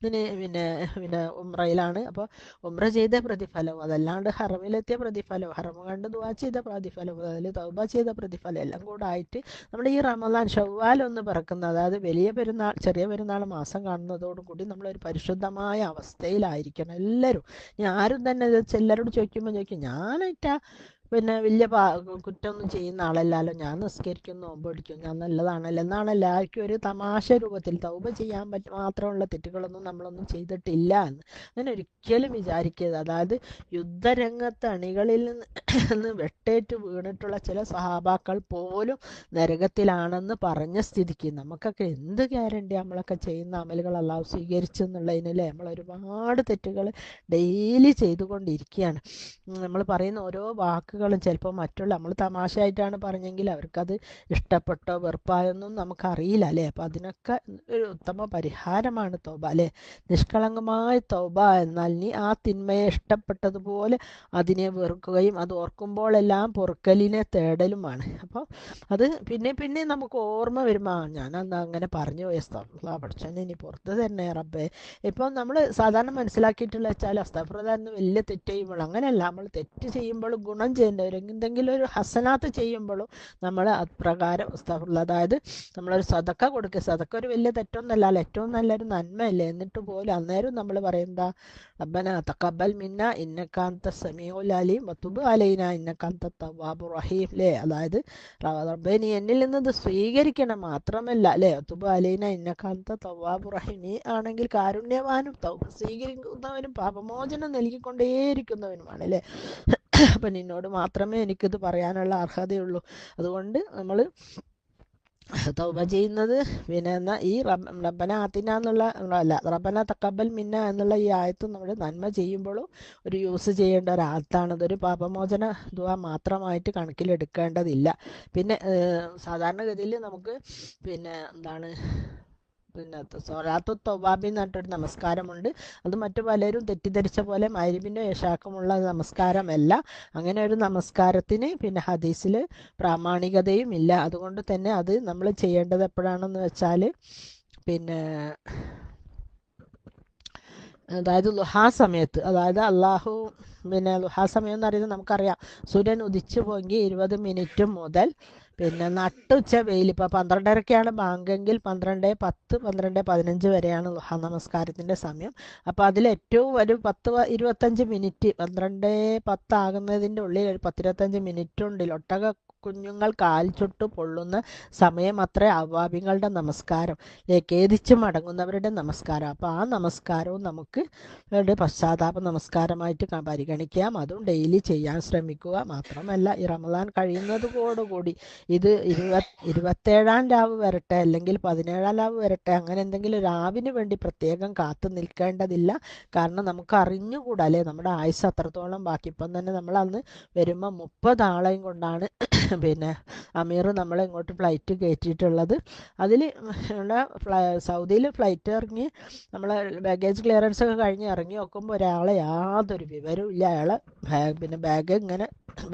പിന്നെ ഉംറയിലാണ്. അപ്പോൾ ഉംറ ചെയ്ത പ്രതിഫലവും അതല്ലാണ്ട് ഹറമിലെത്തിയ പ്രതിഫലവും ഹറം കണ്ട് ദുആ ചെയ്ത പ്രതിഫലവും അതിൽ തൗബ ചെയ്ത പ്രതിഫലം എല്ലാം കൂടെ ആയിട്ട് നമ്മുടെ ഈ റമളാൻ ഷവ്വാൽ ഒന്ന് പിറക്കുന്ന, അതായത് വലിയ പെരുന്നാൾ ചെറിയ പെരുന്നാൾ മാസം കാണുന്നതോടുകൂടി നമ്മളൊരു പരിശുദ്ധമായ അവസ്ഥയിലായിരിക്കണം എല്ലാവരും. ആരും തന്നെ എല്ലാവരോട് ചോദിക്കുമ്പോൾ ചോദിക്കും, ഞാനായിട്ടാ പിന്നെ വലിയ കുറ്റമൊന്നും ചെയ്യുന്ന ആളല്ലല്ലോ, ഞാൻ നിസ്കരിക്കും, നോമ്പ് പിടിക്കും, ഞാൻ നല്ലതാണല്ലോ എന്നാണ് എല്ലാവർക്കും ഒരു തമാശ രൂപത്തിൽ. തൗബ ചെയ്യാൻ മാത്രമുള്ള തെറ്റുകളൊന്നും നമ്മളൊന്നും ചെയ്തിട്ടില്ല എന്ന് അങ്ങനെ ഒരിക്കലും വിചാരിക്കരുത്. അതായത് യുദ്ധരംഗത്ത് അണികളിൽ നിന്ന് വെട്ടേറ്റ് വീണിട്ടുള്ള ചില സഹാബാക്കൾ പോലും നരകത്തിലാണെന്ന് പറഞ്ഞ സ്ഥിതിക്ക് നമുക്കൊക്കെ എന്ത് ഗ്യാരണ്ടി നമ്മളൊക്കെ ചെയ്യുന്ന അമലുകൾ അല്ലാഹു സ്വീകരിച്ചെന്നുള്ളതിനല്ലേ. നമ്മളൊരുപാട് തെറ്റുകൾ ഡെയിലി ചെയ്തുകൊണ്ടിരിക്കുകയാണ്. നമ്മൾ പറയുന്ന ഓരോ വാക്കുകളും ചിലപ്പോൾ നമ്മൾ തമാശയായിട്ടാണ് പറഞ്ഞെങ്കിൽ അവർക്കത് ഇഷ്ടപ്പെട്ടോ വെറുപ്പായൊന്നും നമുക്കറിയില്ല അല്ലേ. അപ്പം അതിനൊക്കെ ഒരു ഉത്തമ പരിഹാരമാണ് തൗബ അല്ലേ. നിഷ്കളങ്കമായ തൗബ എന്നാൽ നീ ആ തിന്മയെ ഇഷ്ടപ്പെട്ടതുപോലെ അതിനെ വെറുക്കുകയും അത് ഓർക്കുമ്പോഴെല്ലാം പൊറുക്കലിനെ തേടലുമാണ്. അപ്പോൾ അത് പിന്നെ നമുക്ക് ഓർമ്മ വരുമ്പോൾ ഞാനന്ന് അങ്ങനെ പറഞ്ഞു പോയി, അസ്തഗ്ഫിറുല്ലാഹ് പഠിച്ചോനെ ഇനി പുറത്ത് തന്നെ റബ്ബേ. ഇപ്പം നമ്മൾ സാധാരണ മനസ്സിലാക്കിയിട്ടുള്ള വെച്ചാൽ അസ്തഗ്ഫിറുല്ലാഹ് എന്ന് വലിയ തെറ്റ് ചെയ്യുമ്പോൾ അങ്ങനെയല്ല, നമ്മൾ തെറ്റ് ചെയ്യുമ്പോൾ ഗുണം ചെയ്യേണ്ടവർ എന്തെങ്കിലും ഒരു ഹസനാത്ത് ചെയ്യുമ്പോഴും നമ്മൾ അപ്രകാരം അസ്തഗ്ഫിറുല്ലാഹ്, അതായത് നമ്മളൊരു സദക്ക കൊടുക്കുക, സദക്ക ഒരു വലിയ തെറ്റൊന്നല്ല, ഏറ്റവും നല്ലൊരു നന്മയല്ലേ. എന്നിട്ട് പോലും അന്നേരം നമ്മൾ പറയുന്ന റബ്ബന തഖബ്ബൽ മിന്ന ഇന്നക അൻത സമീഉൽ അലീം വതുബ് അലൈനാ ഇന്നക അൻത തവ്വാബുർ റഹീം അല്ലേ. അതായത് റബ്ബേ നീ എന്നിൽ നിന്നത് സ്വീകരിക്കണം, മാത്രമല്ല അല്ലേ തുബ് അലൈന ഇന്നക അൻത തവ്വാബുർ റഹീം, നീ ആണെങ്കിൽ കാരുണ്യവാനും തൗബ സ്വീകരിക്കുന്നവനും പാപമോചനം നൽകിക്കൊണ്ടേയിരിക്കുന്നവനുമാണ് അല്ലേ. അപ്പം നിന്നോട് മാത്രമേ എനിക്കിത് പറയാനുള്ള അർഹതയുള്ളൂ. അതുകൊണ്ട് നമ്മൾ തൗബ ചെയ്യുന്നത് പിന്നെ ഈ റബ്ബന ആതിന എന്നുള്ള അല്ല, റബ്ബന തഖബ്ബൽ മിന്ന എന്നുള്ള ഈ ആയത്ത് നമ്മൾ നന്മ ചെയ്യുമ്പോഴും ഒരു യൂസ് ചെയ്യേണ്ട ഒരു ആയത്താണ്. അതൊരു പാപമോചന ദുആ മാത്രമായിട്ട് കണക്കിലെടുക്കേണ്ടതില്ല. പിന്നെ സാധാരണഗതിയിൽ നമുക്ക് പിന്നെ എന്താണ് പിന്നെ സ്വലാത്തു തൗവാബി എന്ന് പറഞ്ഞിട്ടൊരു നമസ്കാരമുണ്ട്. അത് മറ്റു പലരും തെറ്റിദ്ധരിച്ച പോലെ മഗ്‌രിബിൻ്റെ ഇശാക്കുമുള്ള നമസ്കാരമല്ല. അങ്ങനെ ഒരു നമസ്കാരത്തിന് പിന്നെ ഹദീസിൽ പ്രാമാണികതയും ഇല്ല. അതുകൊണ്ട് തന്നെ അത് നമ്മൾ ചെയ്യേണ്ടത് എപ്പോഴാണെന്ന് വെച്ചാൽ പിന്നെ അതായത് ലുഹാ സമയത്ത്, അതായത് പിന്നെ ലുഹാ സമയം എന്ന് പറയുന്നത് നമുക്കറിയാം, സൂര്യൻ ഉദിച്ചു പൊങ്ങി 20 മിനിറ്റ് മുതൽ പിന്നെ നട്ടുച്ച വെയിൽ, ഇപ്പോൾ 12:30ക്കാണ് ബാങ്കെങ്കിൽ 12:10 12:15 വരെയാണ് ലുഹാ നമസ്കാരത്തിൻ്റെ സമയം. അപ്പോൾ അതിൽ ഏറ്റവും ഒരു 25 മിനിറ്റ് 12:10 ആകുന്നതിൻ്റെ ഉള്ളിൽ ഒരു 25 മിനിറ്റ് ഉണ്ടിൽ ഒട്ടക കുഞ്ഞുങ്ങൾ കാൽ ചുട്ടു പൊള്ളുന്ന സമയം അത്രേ അവ്വാബിങ്ങളുടെ നമസ്കാരം, ഖേദിച്ച് മടങ്ങുന്നവരുടെ നമസ്കാരം. അപ്പോൾ ആ നമസ്കാരവും നമുക്ക് ഒരു പശ്ചാത്താപ നമസ്കാരമായിട്ട് പരിഗണിക്കാം. അതും ഡെയിലി ചെയ്യാൻ ശ്രമിക്കുക. മാത്രമല്ല ഈ റമദാൻ കഴിയുന്നതോടുകൂടി ഇത് 27-ാം രാവ് വരട്ടെ അല്ലെങ്കിൽ 17-ാം രാവ് വരട്ടെ, അങ്ങനെ എന്തെങ്കിലും രാവിന് വേണ്ടി പ്രത്യേകം കാത്തു നിൽക്കേണ്ടതില്ല. കാരണം നമുക്ക് അറിഞ്ഞുകൂടാ അല്ലേ നമ്മുടെ ആയുസ് അത്രത്തോളം ബാക്കി. ഇപ്പം തന്നെ നമ്മൾ അന്ന് വരുമ്പോൾ 30 ആളെയും കൊണ്ടാണ് പിന്നെ അമീർ നമ്മളെ ഇങ്ങോട്ട് ഫ്ലൈറ്റ് കയറ്റിയിട്ടുള്ളത്. അതിൽ സൗദിയിൽ ഫ്ലൈറ്റ് ഇറങ്ങി നമ്മൾ ബാഗേജ് ക്ലിയറൻസ് ഒക്കെ കഴിഞ്ഞ് ഇറങ്ങി നോക്കുമ്പോൾ ഒരാളെ യാതൊരു വിവരവും ഇല്ല. അയാളെ പിന്നെ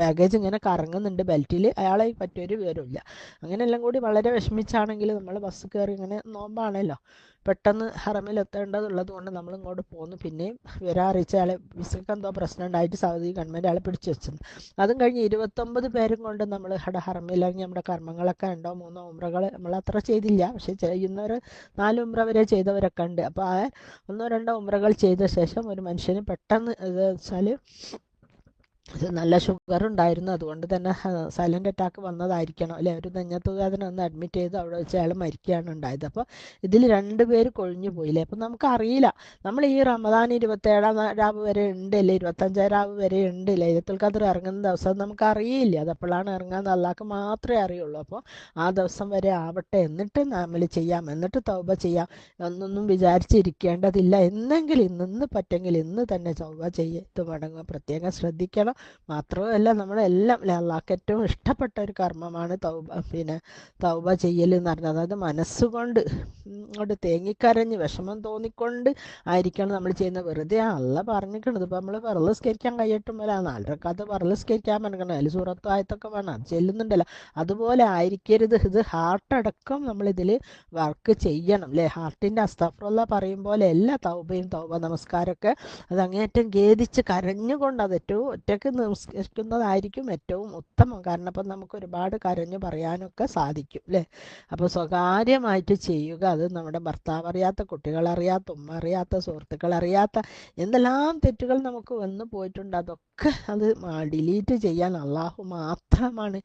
ബാഗേജ് ഇങ്ങനെ കറങ്ങുന്നുണ്ട് ബെൽറ്റിൽ, അയാളെ പറ്റിയൊരു വിവരമില്ല. അങ്ങനെയെല്ലാം കൂടി വളരെ വിഷമിച്ചാണെങ്കിൽ നമ്മൾ ബസ് കയറി, ഇങ്ങനെ നോമ്പാണല്ലോ, പെട്ടെന്ന് ഹറമിലെത്തേണ്ടതുള്ളത് കൊണ്ട് നമ്മൾ ഇങ്ങോട്ട് പോന്നു. പിന്നെയും വിവരം അറിയിച്ച അയാളെ വിസയ്ക്ക് എന്തോ പ്രശ്നം ഉണ്ടായിട്ട് സൗദി ഗവൺമെൻറ് അയാളെ പിടിച്ചു വെച്ചത്. അതും കഴിഞ്ഞ് 29 പേരും കൊണ്ട് നമ്മൾ ഹറമിലിറങ്ങി നമ്മുടെ കർമ്മങ്ങളൊക്കെ ഉണ്ടോ 3 ഉംറകൾ നമ്മൾ അത്ര ചെയ്തില്ല, പക്ഷെ ചെയ്യുന്നവർ 4 ഉംറ വരെ ചെയ്തവരൊക്കെ ഉണ്ട്. അപ്പോൾ ആ 1-2 ഉംറകൾ ചെയ്ത ശേഷം ഒരു മനുഷ്യന് പെട്ടെന്ന് ഇത് വെച്ചാൽ നല്ല ഷുഗർ ഉണ്ടായിരുന്നു, അതുകൊണ്ട് തന്നെ സൈലൻ്റ് അറ്റാക്ക് വന്നതായിരിക്കണം അല്ലെ, ഒരു നെഞ്ഞത്ത് വേദന ഒന്ന് അഡ്മിറ്റ് ചെയ്ത് അവിടെ വെച്ച് അയാൾ മരിക്കുകയാണ് ഉണ്ടായത്. അപ്പോൾ ഇതിൽ 2 പേര് കൊഴിഞ്ഞു പോയില്ലേ. അപ്പം നമുക്കറിയില്ല, നമ്മൾ ഈ റമദാൻ 27-ാം രാവ് വരെ ഉണ്ട് അല്ലേ, 25-ാം രാവ് വരെ ഉണ്ട്, ലൈലത്തുൽ ഖദ്ർ ഇറങ്ങുന്ന ദിവസം നമുക്കറിയില്ല, അതെപ്പോഴാണ് ഇറങ്ങാന്ന് അള്ളാഹ്ക്ക് മാത്രമേ അറിയുള്ളൂ. അപ്പോൾ ആ ദിവസം വരെ ആവട്ടെ, എന്നിട്ട് നമ്മൾ ചെയ്യാം, എന്നിട്ട് തൗബ ചെയ്യാം എന്നൊന്നും വിചാരിച്ചിരിക്കേണ്ടതില്ല. എന്നെങ്കിൽ ഇന്ന് പറ്റെങ്കിൽ ഇന്ന് തന്നെ തൗബ ചെയ്ത് മടങ്ങുക, പ്രത്യേകം ശ്രദ്ധിക്കണം. മാത്രമല്ല നമ്മളെല്ലാം അള്ളാഹ്ക്ക് ഏറ്റവും ഇഷ്ടപ്പെട്ട ഒരു കർമ്മമാണ് തൗബ ചെയ്യൽ എന്ന് പറഞ്ഞത്. അതായത് മനസ്സുകൊണ്ട് അങ്ങോട്ട് തേങ്ങിക്കരഞ്ഞ് വിഷമം തോന്നിക്കൊണ്ട് ആയിരിക്കണം നമ്മൾ ചെയ്യുന്നത്. വെറുതെ അള്ളാഹ് പറഞ്ഞിരിക്കണത്. ഇപ്പം നമ്മൾ പറലസ്കരിക്കാൻ കഴിയട്ടുമ്പോൾ 4 റക്അത്ത് പറലസ്കരിക്കാൻ പറഞ്ഞിരിക്കണം, അതിൽ സൂറത്തും ആയത്തൊക്കെ വേണം, അത് ചെല്ലുന്നുണ്ടല്ലോ. അതുപോലെ ആയിരിക്കരുത്. ഇത് ഹാർട്ടടക്കം നമ്മളിതിൽ വർക്ക് ചെയ്യണം അല്ലേ. ഹാർട്ടിൻ്റെ അസ്തഗ്ഫിറുല്ലാ പറയും പോലെ എല്ലാ തൗബയും തൗബ നമസ്കാരമൊക്കെ അത് അങ്ങേറ്റം ഖേദിച്ച് കരഞ്ഞുകൊണ്ട് അത് ഏറ്റവും ഒറ്റയ്ക്ക് നമസ്കരിക്കുന്നതായിരിക്കും ഏറ്റവും ഉത്തമം. കാരണം അപ്പം നമുക്ക് ഒരുപാട് കരഞ്ഞു പറയാനൊക്കെ സാധിക്കും അല്ലേ. അപ്പോൾ സ്വകാര്യമായിട്ട് ചെയ്യുക. അത് നമ്മുടെ ഭർത്താവ് അറിയാത്ത, കുട്ടികളറിയാത്ത, ഉമ്മ അറിയാത്ത, സുഹൃത്തുക്കൾ അറിയാത്ത എന്തെല്ലാം തെറ്റുകൾ നമുക്ക് വന്നു പോയിട്ടുണ്ട്, അതൊക്കെ അത് ഡിലീറ്റ് ചെയ്യാൻ അള്ളാഹു മാത്രമാണ്,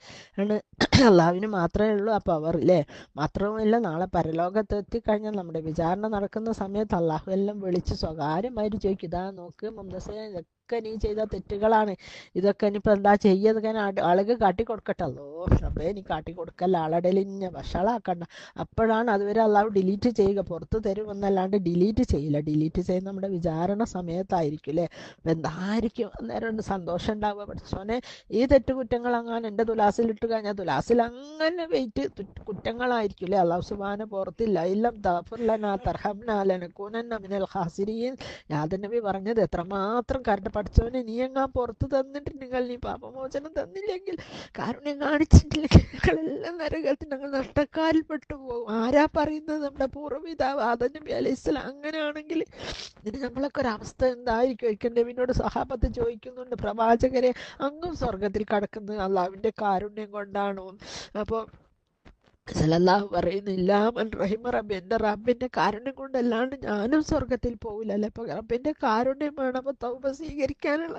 അള്ളാഹുവിന് മാത്രമേ ഉള്ളൂ ആ പവർ അല്ലേ. മാത്രവുമല്ല നാളെ പരലോകത്ത് എത്തിക്കഴിഞ്ഞാൽ നമ്മുടെ വിചാരണ നടക്കുന്ന സമയത്ത് അള്ളാഹു എല്ലാം വിളിച്ച് സ്വകാര്യമായിട്ട് ചോദിക്കും, ഇതാ നോക്ക് മുംതസേ, ഇതൊക്കെ നീ ചെയ്ത തെറ്റുകളാണ്, ഇതൊക്കെ ഇനിയിപ്പോൾ എന്താ ചെയ്യത് ആളുകൾ കാട്ടിക്കൊടുക്കട്ടല്ലോ. റബ്ബേ നീ കാട്ടിക്കൊടുക്കല്ല, ആളടയിൽ ഇന്നെ വഷളാക്കണ്ട. അപ്പോഴാണ് അതുവരെ അള്ളാഹു ഡിലീറ്റ് ചെയ്യുക, പുറത്ത് തരുമെന്നല്ലാണ്ട് ഡിലീറ്റ് ചെയ്യില്ല. ഡിലീറ്റ് ചെയ്യുന്ന നമ്മുടെ വിചാരണ സമയത്തായിരിക്കും അല്ലേ. അപ്പം എന്തായിരിക്കും അന്നേരം ഒരു സന്തോഷം ഉണ്ടാവുക, പഠിച്ചോനെ ഈ തെറ്റുകുറ്റങ്ങൾ അങ്ങനെ എൻ്റെ തുലാസിലിട്ട് കഴിഞ്ഞാൽ തുലാസിൽ അങ്ങനെ വെയിറ്റ് കുറ്റങ്ങളായിരിക്കും അല്ലേ. അള്ളാഹു സുബ്ഹാനഹു പുറത്തില്ല, ഇല്ലം തഗ്ഫിർ തർഹംനാ ലനകൂനന്ന മിനൽ ഖാസിരീൻ. യാദ് നബി പറഞ്ഞത് എത്രമാത്രം കരണ്ട്, പഠിച്ചവനെ നീ എങ്ങാൻ പുറത്ത് തന്നിട്ടുണ്ടെങ്കിൽ, നീ പാപമോചനം തന്നില്ലെങ്കിൽ, കാരുണ്യം കാണിച്ചിട്ടില്ലെങ്കിൽ ഞങ്ങളെല്ലാം നരകത്തിൽ ഞങ്ങൾ നഷ്ടക്കാരിൽപ്പെട്ടു പോകും. ആരാ പറയുന്നത്? നമ്മുടെ പൂർവ്വപിതാവ് ആദം നബി അലൈഹിസ്സലാം. അങ്ങനെയാണെങ്കിൽ ഇതിന് നമ്മളൊക്കെ ഒരു അവസ്ഥ എന്തായിരിക്കും? ഒരിക്കൽ നബിയോട് സഹാബത്ത് ചോദിക്കുന്നുണ്ട്, പ്രവാചകരെ അങ്ങും സ്വർഗത്തിൽ കടക്കുന്നത് അള്ളാഹുവിൻ്റെ കാരുണ്യം കൊണ്ടാണോ? അപ്പോൾ സല്ലല്ലാഹു പറയുന്നില്ല, മൻ റഹിമ റബ്ബി, എൻ്റെ റബ്ബിൻ്റെ കാരുണ്യം കൊണ്ടല്ലാണ്ട് ഞാനും സ്വർഗത്തിൽ പോകില്ല അല്ലേ. അപ്പോൾ റബ്ബിൻ്റെ കാരുണ്യം വേണം. അപ്പോൾ തൗബ സ്വീകരിക്കാനുള്ള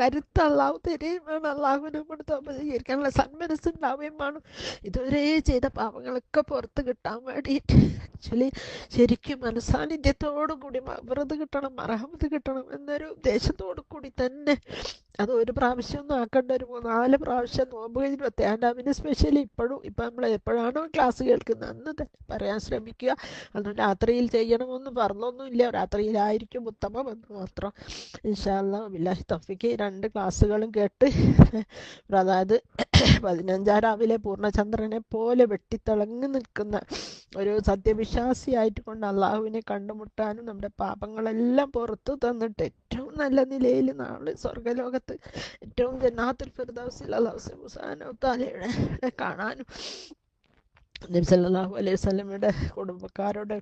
കരുത്ത് അള്ളാഹു തരുകയും വേണം, അള്ളാഹുവിനെ കൊണ്ട് തൗബ സ്വീകരിക്കാനുള്ള സന്മനസ്സുണ്ടാവുകയും വേണം. ഇതുവരെ ചെയ്ത പാപങ്ങളൊക്കെ പുറത്ത് കിട്ടാൻ വേണ്ടിയിട്ട് ആക്ച്വലി ശരിക്കും മനസാന്നിധ്യത്തോടു കൂടി മഗ്ഫിറത്ത് കിട്ടണം, മർഹമത്ത് കിട്ടണം എന്നൊരു ഉദ്ദേശത്തോടു കൂടി തന്നെ അത് ഒരു പ്രാവശ്യമൊന്നും ആക്കേണ്ട, ഒരു 3-4 പ്രാവശ്യം നോമ്പ് കഴിഞ്ഞ് 10-ാം രാവിന് സ്പെഷ്യലി ഇപ്പം നമ്മൾ എപ്പോഴാണ് എപ്പോഴാണോ ക്ലാസ് കേൾക്കുന്നത് അന്ന് തന്നെ പറയാൻ ശ്രമിക്കുക. അത് രാത്രിയിൽ ചെയ്യണമെന്ന് പറഞ്ഞൊന്നുമില്ല, രാത്രിയിലായിരിക്കും ഉത്തമമെന്ന് മാത്രം. ഇൻഷാ അല്ലാഹ് ബില്ലാഹി തൗഫീഖ് 2 ക്ലാസ്സുകളും കേട്ട് അതായത് 15 രാവിലെ പൂർണ്ണചന്ദ്രനെ പോലെ വെട്ടിത്തിളങ്ങി നിൽക്കുന്ന ഒരു സത്യവിശ്വാസിയായിട്ട് കൊണ്ട് അള്ളാഹുവിനെ കണ്ടുമുട്ടാനും നമ്മുടെ പാപങ്ങളെല്ലാം പുറത്തു തന്നിട്ട് ഏറ്റവും നല്ല നിലയിൽ നാളെ സ്വർഗ്ഗലോകത്ത് ഏറ്റവും ജന്നാത്തുൽ ഫിർദൗസിൽ അല്ലാഹു സുബ്ഹാനഹു വ തആലയെ കാണാനും നബി സല്ലല്ലാഹു അലൈഹി വസല്ലമയുടെ കുടുംബക്കാരോട്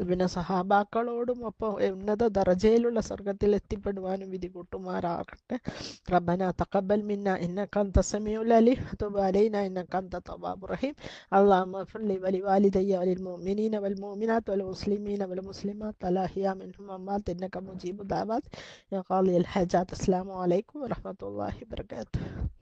പിന്നെ സഹാബാക്കളോടും ഒപ്പം ഉന്നത ദറജയിലുള്ള സ്വർഗത്തിൽ എത്തിപ്പെടുവാനും വിധി കൂട്ടുമാറാകട്ടെ. റബ്ബന തഖബ്ബൽ മിന്ന ഇന്നക അൻത സമീഉൽ അലീം വതുബ് അലൈനാ ഇന്നക അൻത തവ്വാബുർ റഹീം. അല്ലാഹുമ്മ ഇഗ്ഫിർ ലി വലി വാലിദയ്യ വലിൽ മുഅ്മിനീന വൽ മുഅ്മിനാത്ത് വൽ മുസ്ലിമീന വൽ മുസ്ലിമാത്ത് അൽ അഹ്യാ മിൻഹും വൽ ഇന്നക മുജീബു ദഅവാത്ത് യാ ഖാദിയൽ ഹജാത്ത്. അസ്സലാമു അലൈക്കും വറഹ്മത്തുള്ളാഹി വബറകാതുഹു.